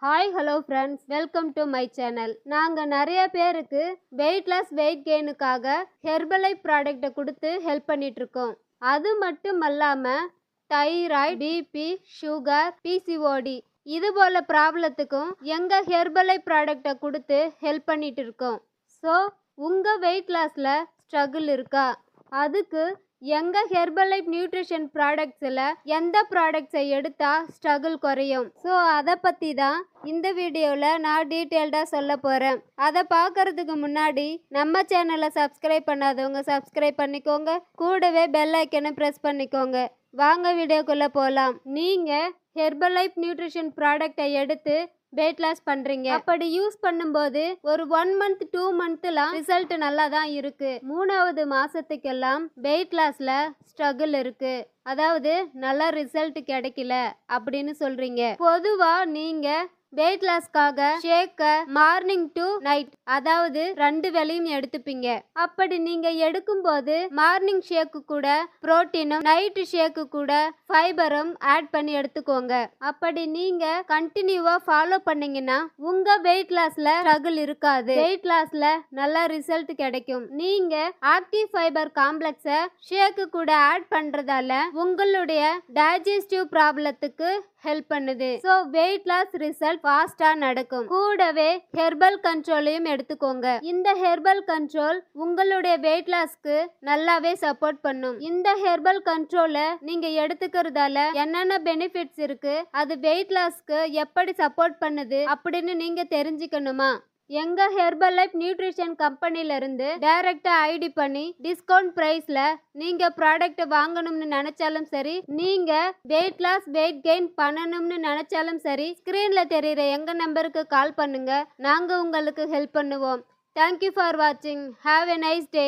Hi hello friends, welcome to my channel. நாங்கள் நிறைய பேருக்கு வெயிட் லாஸ் வெயிட் கெயினுக்காக ஹெர்பலைஃப் ப்ராடக்டை கொடுத்து ஹெல்ப் பண்ணிகிட்ருக்கோம். அது மட்டும் அல்லாமல் தைராய்டு, பிபி, சுகர், பிசிஓடி இது போல் ப்ராப்ளத்துக்கும் எங்கள் ஹெர்பலைஃப் ப்ராடக்டை கொடுத்து ஹெல்ப் பண்ணிகிட்டு இருக்கோம். ஸோ உங்கள் வெயிட் லாஸில் ஸ்ட்ரகிள் இருக்கா? அதுக்கு எங்கள் ஹெர்பலைஃப் நியூட்ரிஷன் ப்ராடக்ட்ஸில் எந்த ப்ராடக்ட்ஸை எடுத்தால் ஸ்ட்ரகிள் குறையும்? ஸோ அதை பற்றி தான் இந்த வீடியோவில் நான் டீட்டெயில்டாக சொல்ல போகிறேன். அதை பார்க்குறதுக்கு முன்னாடி நம்ம சேனலை சப்ஸ்கிரைப் பண்ணாதவங்க சப்ஸ்கிரைப் பண்ணிக்கோங்க, கூடவே பெல் ஐக்கனை ப்ரெஸ் பண்ணிக்கோங்க. வாங்க வீடியோக்குள்ளே போகலாம். நீங்கள் ஹெர்பலைஃப் நியூட்ரிஷன் ப்ராடக்டை எடுத்து வெயிட் லாஸ் பண்ணுறீங்க. அப்படி யூஸ் பண்ணும்போது ஒரு 1 மந்த் 2 மந்த்லாம் ரிசல்ட் நல்லா தான் இருக்கு. 3வது மாசத்துக்கெல்லாம் வெயிட் லாஸ்ல ஸ்ட்ரகிள் இருக்கு, அதாவது நல்ல ரிசல்ட் கிடைக்கல அப்படின்னு சொல்றீங்க. பொதுவா நீங்க வெயிட் லாஸ்க்காக ஷேக்க மார்னிங் டு நைட், அதாவது 2 வேளையும் எடுத்துப்பீங்க. அப்படி நீங்க எடுக்கும்போது மார்னிங் ஷேக்கு கூட புரோட்டீனும், நைட் ஷேக்கு கூட ஃபைபரும் ஆட் பண்ணி எடுத்துக்கோங்க. அப்படி நீங்க கண்டினியூவா ஃபாலோ பண்ணீங்கன்னா உங்க வெயிட் லாஸ்ல ஸ்ட்ரகிள் இருக்காது, வெயிட் லாஸ்ல நல்ல ரிசல்ட் கிடைக்கும். நீங்க ஆக்டிவ் ஃபைபர் காம்ப்ளெக்ஸை ஷேக்கு கூட ஆட் பண்றதால உங்களுடைய டைஜஸ்டிவ் ப்ராப்ளத்துக்கு ஹெல்ப் பண்ணுது. ஸோ வெயிட் லாஸ் ரிசல்ட் ஃபாஸ்டா நடக்கும். கூடவே ஹெர்பல் கண்ட்ரோலையும் எடுத்துக்கோங்க. இந்த ஹெர்பல் கண்ட்ரோல் உங்களுடைய வெயிட் லாஸ்க்கு நல்லாவே சப்போர்ட் பண்ணும். இந்த ஹெர்பல் கண்ட்ரோலை நீங்க எடுத்துக்கிறதால என்னென்ன பெனிஃபிட்ஸ் இருக்கு, அது வெயிட் லாஸ்க்கு எப்படி சப்போர்ட் பண்ணுது அப்படின்னு நீங்க தெரிஞ்சுக்கணுமா? எங்க ஹெர்பலைஃப் நியூட்ரிஷன் கம்பெனில இருந்து டைரக்டா ஐடி பண்ணி டிஸ்கவுண்ட் பிரைஸ்ல நீங்க ப்ராடக்ட் வாங்கணும்னு நினைச்சாலும் சரி, நீங்க வெயிட் லாஸ் வெயிட் கெயின் பண்ணணும்னு நினைச்சாலும் சரி, ஸ்கிரீன்ல தெரியுற எங்க நம்பருக்கு கால் பண்ணுங்க. நாங்க உங்களுக்கு ஹெல்ப் பண்ணுவோம். தேங்க்யூ ஃபார் வாட்சிங். Have a nice day.